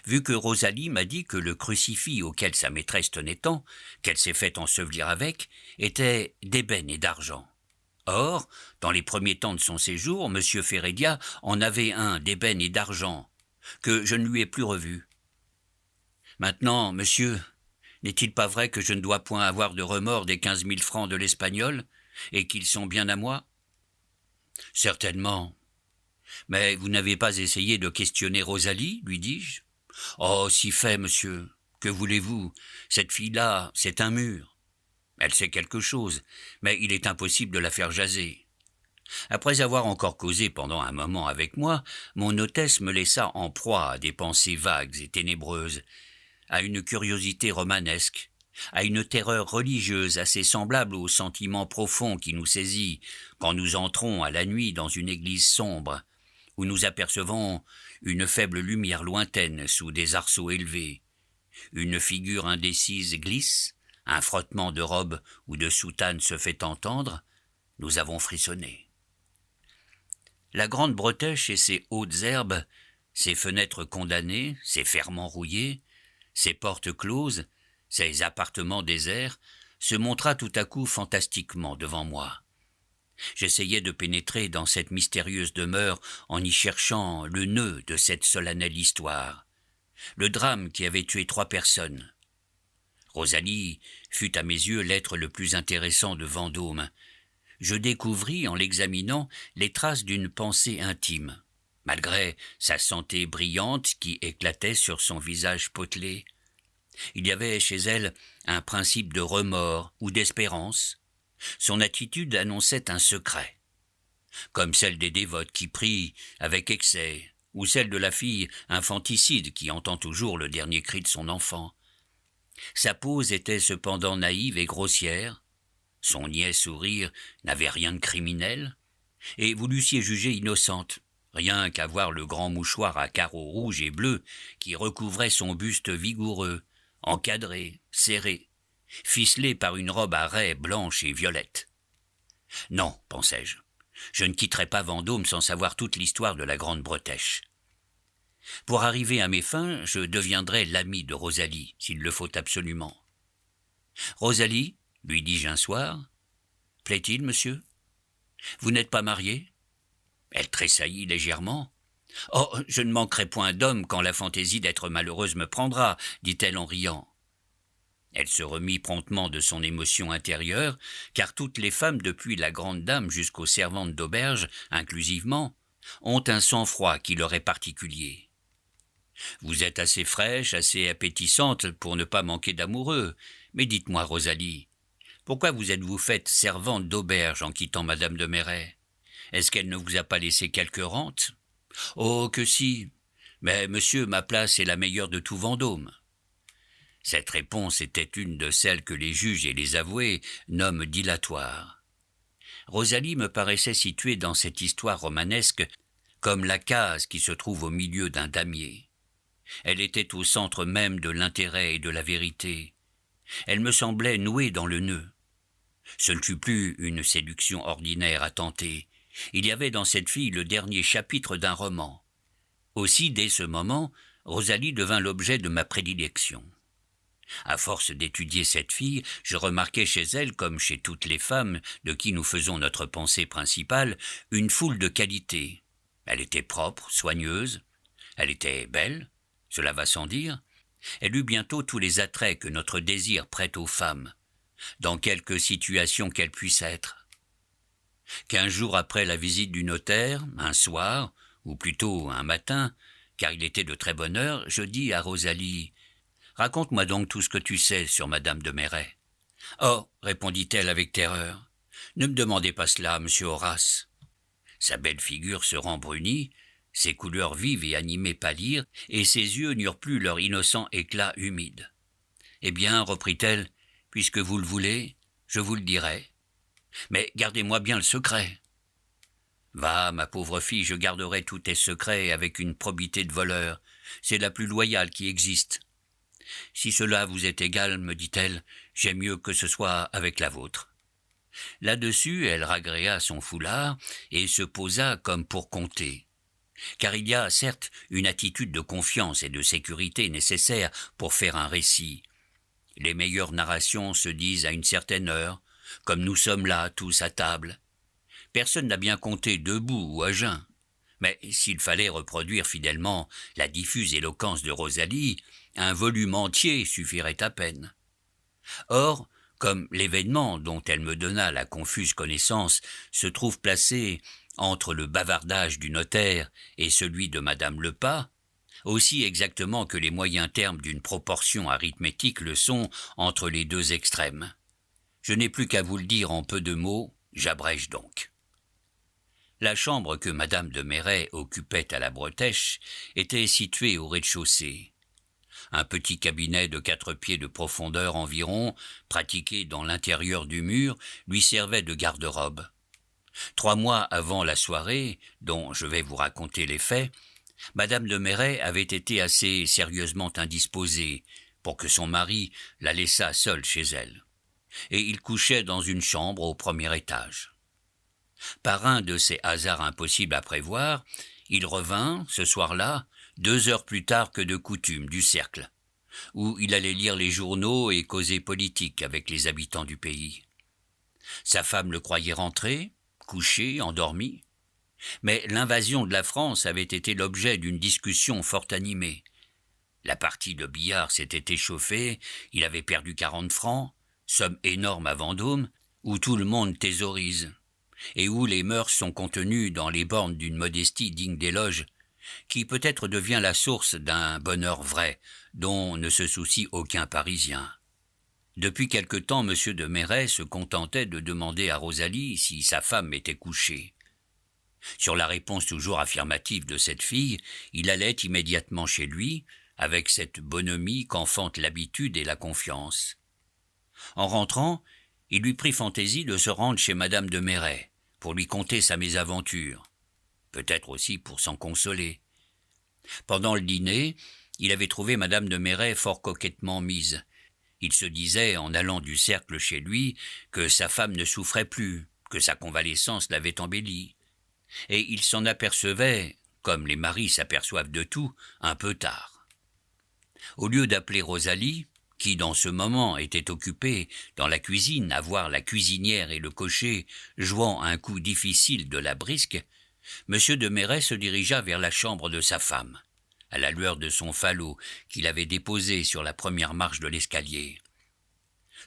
Vu que Rosalie m'a dit que le crucifix auquel sa maîtresse tenait tant, qu'elle s'est fait ensevelir avec, était d'ébène et d'argent. Or, dans les premiers temps de son séjour, M. Férédia en avait un d'ébène et d'argent, que je ne lui ai plus revu. Maintenant, monsieur, n'est-il pas vrai que je ne dois point avoir de remords des 15 000 francs de l'Espagnol, et qu'ils sont bien à moi? Certainement. Mais vous n'avez pas essayé de questionner Rosalie, lui dis-je. Oh, si fait, monsieur. Que voulez-vous? Cette fille-là, c'est un mur. Elle sait quelque chose, mais il est impossible de la faire jaser. Après avoir encore causé pendant un moment avec moi, mon hôtesse me laissa en proie à des pensées vagues et ténébreuses, à une curiosité romanesque, à une terreur religieuse assez semblable au sentiment profond qui nous saisit quand nous entrons à la nuit dans une église sombre, où nous apercevons une faible lumière lointaine sous des arceaux élevés. Une figure indécise glisse, un frottement de robe ou de soutane se fait entendre, nous avons frissonné. La Grande Bretèche et ses hautes herbes, ses fenêtres condamnées, ses ferrements rouillés, ses portes closes, ses appartements déserts, se montra tout à coup fantastiquement devant moi. J'essayais de pénétrer dans cette mystérieuse demeure en y cherchant le nœud de cette solennelle histoire, le drame qui avait tué 3 personnes. Rosalie fut à mes yeux l'être le plus intéressant de Vendôme. Je découvris, en l'examinant, les traces d'une pensée intime, malgré sa santé brillante qui éclatait sur son visage potelé. Il y avait chez elle un principe de remords ou d'espérance. Son attitude annonçait un secret, comme celle des dévotes qui prient avec excès, ou celle de la fille infanticide qui entend toujours le dernier cri de son enfant. Sa pose était cependant naïve et grossière, son niais sourire n'avait rien de criminel, et vous l'eussiez jugée innocente, rien qu'à voir le grand mouchoir à carreaux rouges et bleus qui recouvrait son buste vigoureux, encadré, serré, ficelé par une robe à raies blanches et violettes. Non, pensai-je, je ne quitterai pas Vendôme sans savoir toute l'histoire de la Grande Bretèche. Pour arriver à mes fins, je deviendrai l'ami de Rosalie, s'il le faut absolument. Rosalie, lui dis-je un soir, plaît-il, monsieur? Vous n'êtes pas marié? Elle tressaillit légèrement. Oh, je ne manquerai point d'homme quand la fantaisie d'être malheureuse me prendra, dit-elle en riant. Elle se remit promptement de son émotion intérieure, car toutes les femmes, depuis la grande dame jusqu'aux servantes d'auberge, inclusivement, ont un sang-froid qui leur est particulier. Vous êtes assez fraîche, assez appétissante pour ne pas manquer d'amoureux, mais dites-moi, Rosalie, pourquoi vous êtes-vous faite servante d'auberge en quittant madame de Merret? Est-ce qu'elle ne vous a pas laissé quelque rente? Oh, que si, mais monsieur, ma place est la meilleure de tout Vendôme. Cette réponse était une de celles que les juges et les avoués nomment dilatoires. Rosalie me paraissait située dans cette histoire romanesque comme la case qui se trouve au milieu d'un damier. Elle était au centre même de l'intérêt et de la vérité. Elle me semblait nouée dans le nœud. Ce ne fut plus une séduction ordinaire à tenter. Il y avait dans cette fille le dernier chapitre d'un roman. Aussi, dès ce moment, Rosalie devint l'objet de ma prédilection. À force d'étudier cette fille, je remarquai chez elle, comme chez toutes les femmes de qui nous faisons notre pensée principale, une foule de qualités. Elle était propre, soigneuse, elle était belle, cela va sans dire. Elle eut bientôt tous les attraits que notre désir prête aux femmes, dans quelque situation qu'elle puisse être. 15 jours après la visite du notaire, un soir, ou plutôt un matin, car il était de très bonne heure, je dis à Rosalie « Raconte-moi donc tout ce que tu sais sur madame de Merret. »« Oh, répondit-elle avec terreur, ne me demandez pas cela, monsieur Horace. Sa belle figure se rembrunit, ses couleurs vives et animées pâlirent, et ses yeux n'eurent plus leur innocent éclat humide. « Eh bien, reprit-elle, puisque vous le voulez, je vous le dirai. Mais gardez-moi bien le secret. » « Va, ma pauvre fille, je garderai tous tes secrets avec une probité de voleur. C'est la plus loyale qui existe. Si cela vous est égal, me dit-elle, j'aime mieux que ce soit avec la vôtre. » Là-dessus, elle ragréa son foulard et se posa comme pour compter. Car il y a, certes, une attitude de confiance et de sécurité nécessaire pour faire un récit. Les meilleures narrations se disent à une certaine heure, comme nous sommes là, tous à table. Personne n'a bien compté debout ou à jeun. Mais s'il fallait reproduire fidèlement la diffuse éloquence de Rosalie, un volume entier suffirait à peine. Or, comme l'événement dont elle me donna la confuse connaissance se trouve placé entre le bavardage du notaire et celui de madame Lepas, aussi exactement que les moyens termes d'une proportion arithmétique le sont entre les deux extrêmes. Je n'ai plus qu'à vous le dire en peu de mots, j'abrège donc. La chambre que madame de Merret occupait à la Bretèche était située au rez-de-chaussée. Un petit cabinet de 4 pieds de profondeur environ, pratiqué dans l'intérieur du mur, lui servait de garde-robe. 3 mois avant la soirée, dont je vais vous raconter les faits, madame de Merret avait été assez sérieusement indisposée pour que son mari la laissât seule chez elle, et il couchait dans une chambre au premier étage. Par un de ces hasards impossibles à prévoir, il revint, ce soir-là, 2 heures plus tard que de coutume, du cercle, où il allait lire les journaux et causer politique avec les habitants du pays. Sa femme le croyait rentré, couché, endormi. Mais l'invasion de la France avait été l'objet d'une discussion fort animée. La partie de billard s'était échauffée, il avait perdu 40 francs, somme énorme à Vendôme, où tout le monde thésaurise, et où les mœurs sont contenues dans les bornes d'une modestie digne d'éloge, qui peut-être devient la source d'un bonheur vrai, dont ne se soucie aucun Parisien. Depuis quelque temps, M. de Merret se contentait de demander à Rosalie si sa femme était couchée. Sur la réponse toujours affirmative de cette fille, il allait immédiatement chez lui, avec cette bonhomie qu'enfantent l'habitude et la confiance. En rentrant, il lui prit fantaisie de se rendre chez madame de Merret, pour lui conter sa mésaventure, peut-être aussi pour s'en consoler. Pendant le dîner, il avait trouvé madame de Merret fort coquettement mise. Il se disait, en allant du cercle chez lui, que sa femme ne souffrait plus, que sa convalescence l'avait embellie. Et il s'en apercevait, comme les maris s'aperçoivent de tout, un peu tard. Au lieu d'appeler Rosalie, qui dans ce moment était occupée dans la cuisine à voir la cuisinière et le cocher jouant un coup difficile de la brisque, M. de Merret se dirigea vers la chambre de sa femme, à la lueur de son falot qu'il avait déposé sur la première marche de l'escalier.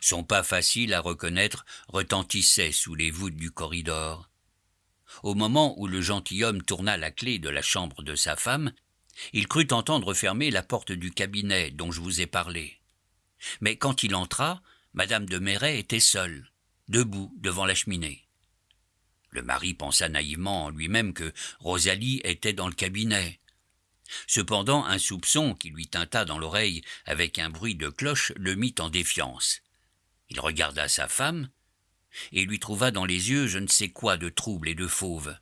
Son pas facile à reconnaître retentissait sous les voûtes du corridor. Au moment où le gentilhomme tourna la clé de la chambre de sa femme, il crut entendre fermer la porte du cabinet dont je vous ai parlé. Mais quand il entra, madame de Merret était seule, debout devant la cheminée. Le mari pensa naïvement en lui-même que Rosalie était dans le cabinet. Cependant, un soupçon qui lui tinta dans l'oreille avec un bruit de cloche le mit en défiance. Il regarda sa femme et lui trouva dans les yeux je ne sais quoi de trouble et de fauve.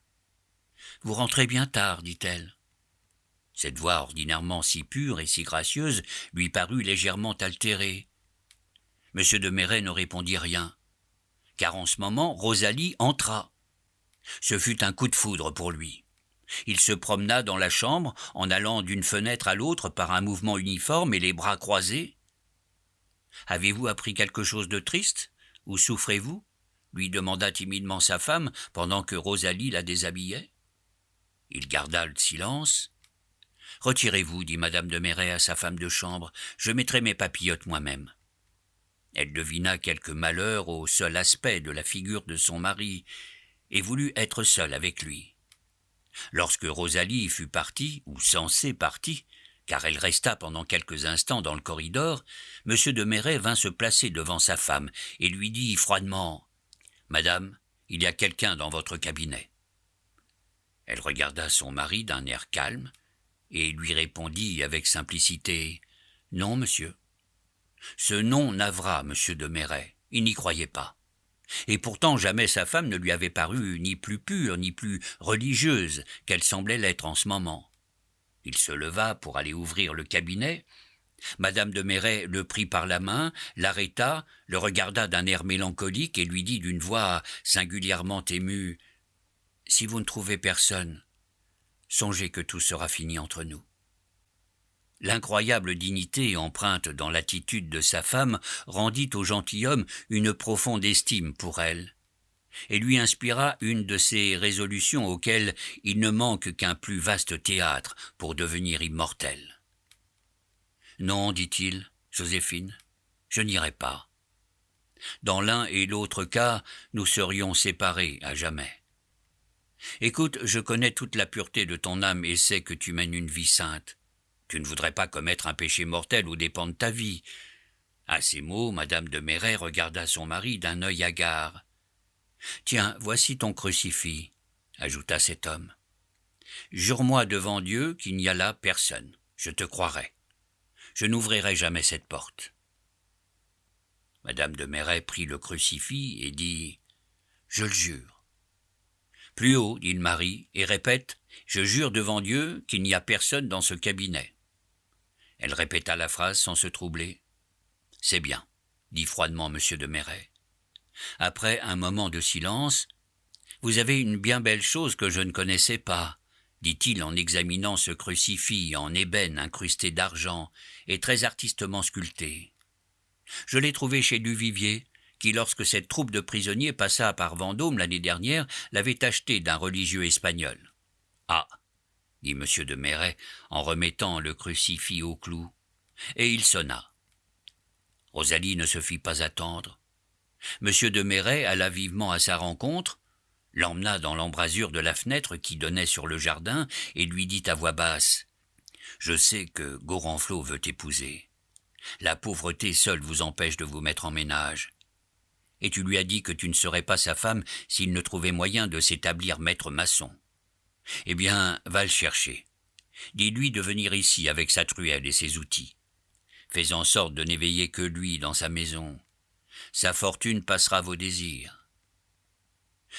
« Vous rentrez bien tard, dit-elle. » Cette voix ordinairement si pure et si gracieuse lui parut légèrement altérée. M. de Merret ne répondit rien, car en ce moment Rosalie entra. Ce fut un coup de foudre pour lui. Il se promena dans la chambre en allant d'une fenêtre à l'autre par un mouvement uniforme et les bras croisés. « Avez-vous appris quelque chose de triste, ou souffrez-vous » lui demanda timidement sa femme pendant que Rosalie la déshabillait. Il garda le silence. « Retirez-vous, dit madame de Merret à sa femme de chambre, je mettrai mes papillotes moi-même. » Elle devina quelque malheur au seul aspect de la figure de son mari et voulut être seule avec lui. Lorsque Rosalie fut partie, ou censée partie, car elle resta pendant quelques instants dans le corridor, M. de Merret vint se placer devant sa femme et lui dit froidement « Madame, il y a quelqu'un dans votre cabinet. » Elle regarda son mari d'un air calme et lui répondit avec simplicité « Non, monsieur ». Ce nom navra monsieur de Merret, il n'y croyait pas. Et pourtant jamais sa femme ne lui avait paru ni plus pure ni plus religieuse qu'elle semblait l'être en ce moment. Il se leva pour aller ouvrir le cabinet. Madame de Merret le prit par la main, l'arrêta, le regarda d'un air mélancolique et lui dit d'une voix singulièrement émue « Si vous ne trouvez personne, songez que tout sera fini entre nous. » L'incroyable dignité empreinte dans l'attitude de sa femme rendit au gentilhomme une profonde estime pour elle, et lui inspira une de ces résolutions auxquelles il ne manque qu'un plus vaste théâtre pour devenir immortel. « Non, dit-il, Joséphine, je n'irai pas. Dans l'un et l'autre cas, nous serions séparés à jamais. Écoute, je connais toute la pureté de ton âme et sais que tu mènes une vie sainte. Tu ne voudrais pas commettre un péché mortel aux dépens de ta vie. » À ces mots, madame de Merret regarda son mari d'un œil hagard. « Tiens, voici ton crucifix, » ajouta cet homme. « Jure-moi devant Dieu qu'il n'y a là personne. Je te croirai. Je n'ouvrirai jamais cette porte. » Madame de Merret prit le crucifix et dit « Je le jure. » Plus haut, dit le mari, et répète « Je jure devant Dieu qu'il n'y a personne dans ce cabinet. » Elle répéta la phrase sans se troubler. « C'est bien, » dit froidement monsieur de Merret. Après un moment de silence, « Vous avez une bien belle chose que je ne connaissais pas, » dit-il en examinant ce crucifix en ébène incrusté d'argent et très artistement sculpté. « Je l'ai trouvé chez Duvivier, qui, lorsque cette troupe de prisonniers passa par Vendôme l'année dernière, l'avait acheté d'un religieux espagnol. »« Ah !» dit monsieur de Merret en remettant le crucifix au clou, et il sonna. Rosalie ne se fit pas attendre. Monsieur de Merret alla vivement à sa rencontre, l'emmena dans l'embrasure de la fenêtre qui donnait sur le jardin et lui dit à voix basse « Je sais que Gorenflot veut t'épouser. La pauvreté seule vous empêche de vous mettre en ménage. Et tu lui as dit que tu ne serais pas sa femme s'il ne trouvait moyen de s'établir maître maçon. Eh bien, va le chercher. Dis-lui de venir ici avec sa truelle et ses outils. Fais en sorte de n'éveiller que lui dans sa maison. Sa fortune passera vos désirs.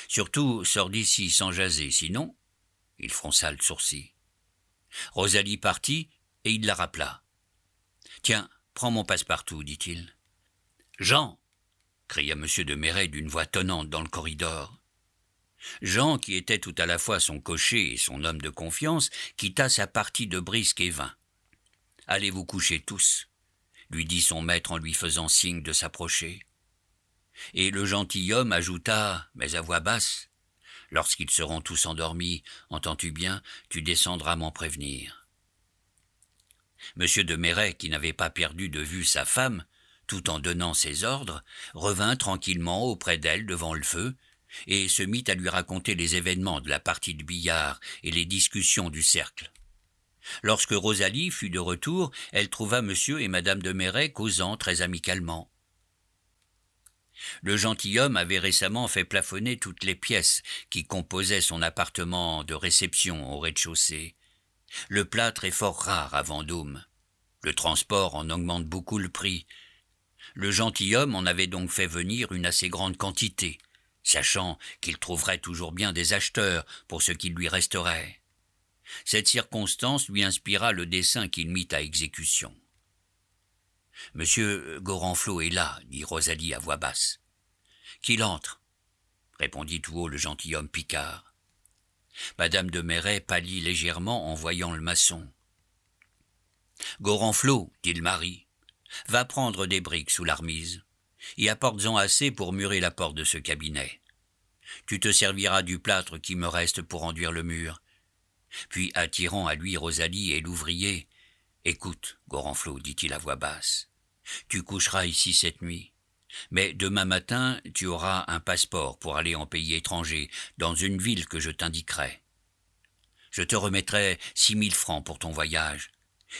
Surtout, sors d'ici sans jaser, sinon... » Il fronça le sourcil. Rosalie partit et il la rappela. « Tiens, prends mon passe-partout, dit-il. »« Jean !» cria monsieur de Merret d'une voix tonnante dans le corridor. Jean, qui était tout à la fois son cocher et son homme de confiance, quitta sa partie de brisque et vint. « Allez vous coucher tous, » lui dit son maître en lui faisant signe de s'approcher. Et le gentilhomme ajouta, mais à voix basse, « Lorsqu'ils seront tous endormis, entends-tu bien, tu descendras m'en prévenir. » Monsieur de Merret, qui n'avait pas perdu de vue sa femme, tout en donnant ses ordres, revint tranquillement auprès d'elle devant le feu, et se mit à lui raconter les événements de la partie de billard et les discussions du cercle. Lorsque Rosalie fut de retour, elle trouva monsieur et madame de Merret causant très amicalement. Le gentilhomme avait récemment fait plafonner toutes les pièces qui composaient son appartement de réception au rez-de-chaussée. Le plâtre est fort rare à Vendôme. Le transport en augmente beaucoup le prix. Le gentilhomme en avait donc fait venir une assez grande quantité, sachant qu'il trouverait toujours bien des acheteurs pour ce qui lui resterait. Cette circonstance lui inspira le dessein qu'il mit à exécution. « Monsieur Gorenflot est là, » dit Rosalie à voix basse. « Qu'il entre, » répondit tout haut le gentilhomme Picard. Madame de Merret pâlit légèrement en voyant le maçon. « Gorenflot, dit le mari, va prendre des briques sous l'armise, et apporte-en assez pour murer la porte de ce cabinet. Tu te serviras du plâtre qui me reste pour enduire le mur. » Puis, attirant à lui Rosalie et l'ouvrier, « Écoute, Gorenflot, dit-il à voix basse, tu coucheras ici cette nuit, mais demain matin tu auras un passeport pour aller en pays étranger, dans une ville que je t'indiquerai. Je te remettrai 6 000 francs pour ton voyage.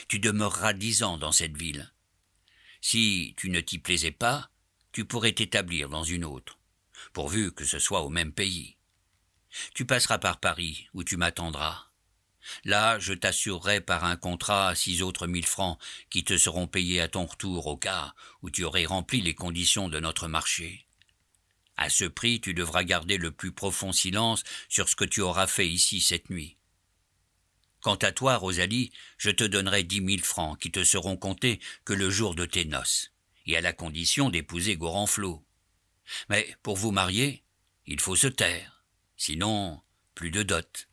Tu demeureras 10 ans dans cette ville. Si tu ne t'y plaisais pas, tu pourrais t'établir dans une autre, pourvu que ce soit au même pays. Tu passeras par Paris, où tu m'attendras. Là, je t'assurerai par un contrat 6 autres 1 000 francs qui te seront payés à ton retour au cas où tu aurais rempli les conditions de notre marché. À ce prix, tu devras garder le plus profond silence sur ce que tu auras fait ici cette nuit. Quant à toi, Rosalie, je te donnerai 10 000 francs qui te seront comptés que le jour de tes noces, et à la condition d'épouser Gorenflot. Mais pour vous marier, il faut se taire, sinon plus de dot.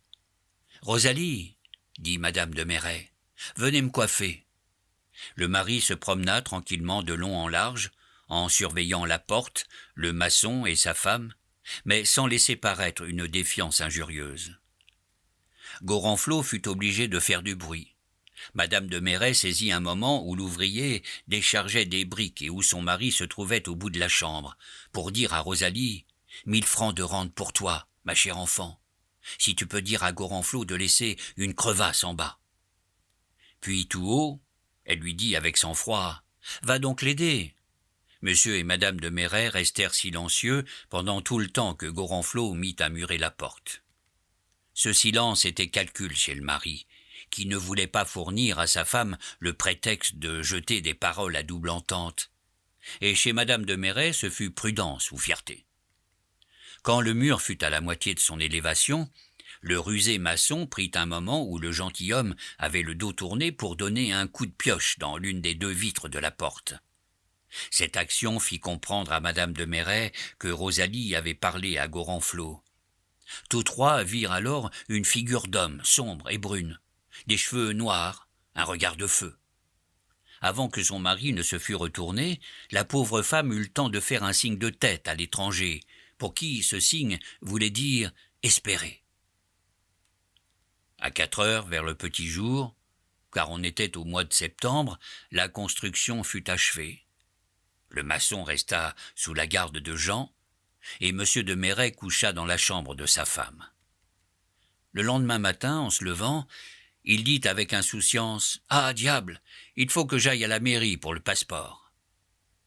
Rosalie, dit madame de Merret, venez me coiffer. Le mari se promena tranquillement de long en large, en surveillant la porte, le maçon et sa femme, mais sans laisser paraître une défiance injurieuse. Gorenflot fut obligé de faire du bruit. Madame de Merret saisit un moment où l'ouvrier déchargeait des briques et où son mari se trouvait au bout de la chambre, pour dire à Rosalie « 1 000 francs de rente pour toi, ma chère enfant. Si tu peux dire à Gorenflot de laisser une crevasse en bas. » Puis tout haut, elle lui dit avec sang-froid « Va donc l'aider. » Monsieur et madame de Merret restèrent silencieux pendant tout le temps que Gorenflot mit à murer la porte. Ce silence était calcul chez le mari, qui ne voulait pas fournir à sa femme le prétexte de jeter des paroles à double entente. Et chez madame de Merret, ce fut prudence ou fierté. Quand le mur fut à la moitié de son élévation, le rusé maçon prit un moment où le gentilhomme avait le dos tourné pour donner un coup de pioche dans l'une des 2 vitres de la porte. Cette action fit comprendre à madame de Merret que Rosalie avait parlé à Gorenflot. Tous 3 virent alors une figure d'homme sombre et brune, des cheveux noirs, un regard de feu. Avant que son mari ne se fût retourné, la pauvre femme eut le temps de faire un signe de tête à l'étranger, pour qui ce signe voulait dire « espérer ». À 4 heures, vers le petit jour, car on était au mois de septembre, la construction fut achevée. Le maçon resta sous la garde de Jean, et M. de Merret coucha dans la chambre de sa femme. Le lendemain matin, en se levant, il dit avec insouciance « Ah, diable, il faut que j'aille à la mairie pour le passeport. »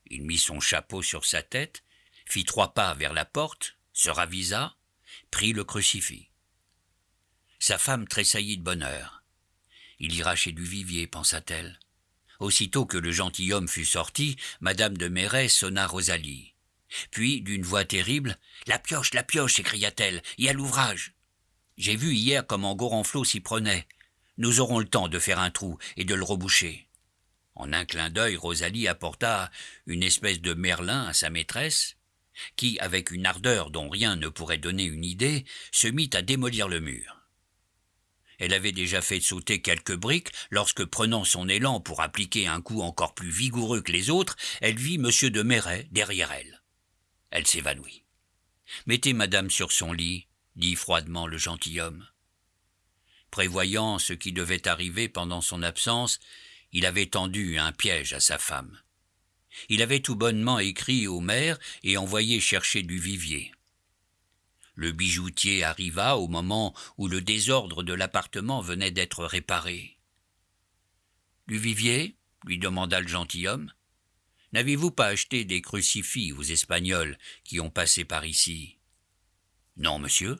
Il mit son chapeau sur sa tête, fit 3 pas vers la porte, se ravisa, prit le crucifix. Sa femme tressaillit de bonheur. Il ira chez Duvivier, pensa-t-elle. Aussitôt que le gentilhomme fut sorti, madame de Merret sonna Rosalie. Puis, d'une voix terrible, « La pioche, s'écria-t-elle, y a l'ouvrage. J'ai vu hier comment Gorenflot s'y prenait. Nous aurons le temps de faire un trou et de le reboucher. » En un clin d'œil, Rosalie apporta une espèce de merlin à sa maîtresse, qui, avec une ardeur dont rien ne pourrait donner une idée, se mit à démolir le mur. Elle avait déjà fait sauter quelques briques lorsque, prenant son élan pour appliquer un coup encore plus vigoureux que les autres, elle vit M. de Merret derrière elle. Elle s'évanouit. « Mettez madame sur son lit, » dit froidement le gentilhomme. Prévoyant ce qui devait arriver pendant son absence, il avait tendu un piège à sa femme. Il avait tout bonnement écrit au maire et envoyé chercher Duvivier. Le bijoutier arriva au moment où le désordre de l'appartement venait d'être réparé. « Duvivier, lui demanda le gentilhomme, n'avez-vous pas acheté des crucifix aux Espagnols qui ont passé par ici ? » « Non, monsieur. »«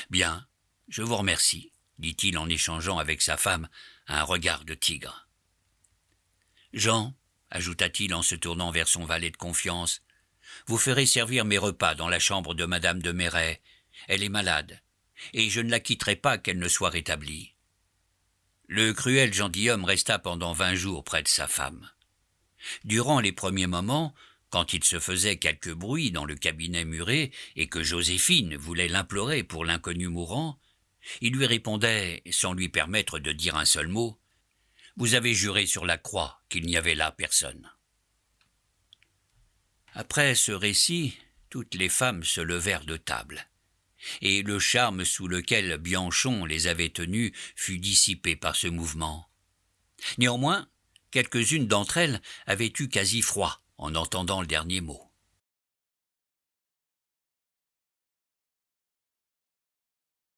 Bien, je vous remercie, dit-il en échangeant avec sa femme un regard de tigre. « Jean, ajouta-t-il en se tournant vers son valet de confiance, vous ferez servir mes repas dans la chambre de madame de Merret. Elle est malade, et je ne la quitterai pas qu'elle ne soit rétablie. » Le cruel gentilhomme resta pendant 20 jours près de sa femme. Durant les premiers moments, quand il se faisait quelque bruit dans le cabinet muré et que Joséphine voulait l'implorer pour l'inconnu mourant, il lui répondait, sans lui permettre de dire un seul mot, « Vous avez juré sur la croix qu'il n'y avait là personne. » Après ce récit, toutes les femmes se levèrent de table, et le charme sous lequel Bianchon les avait tenues fut dissipé par ce mouvement. Néanmoins, quelques-unes d'entre elles avaient eu quasi froid en entendant le dernier mot.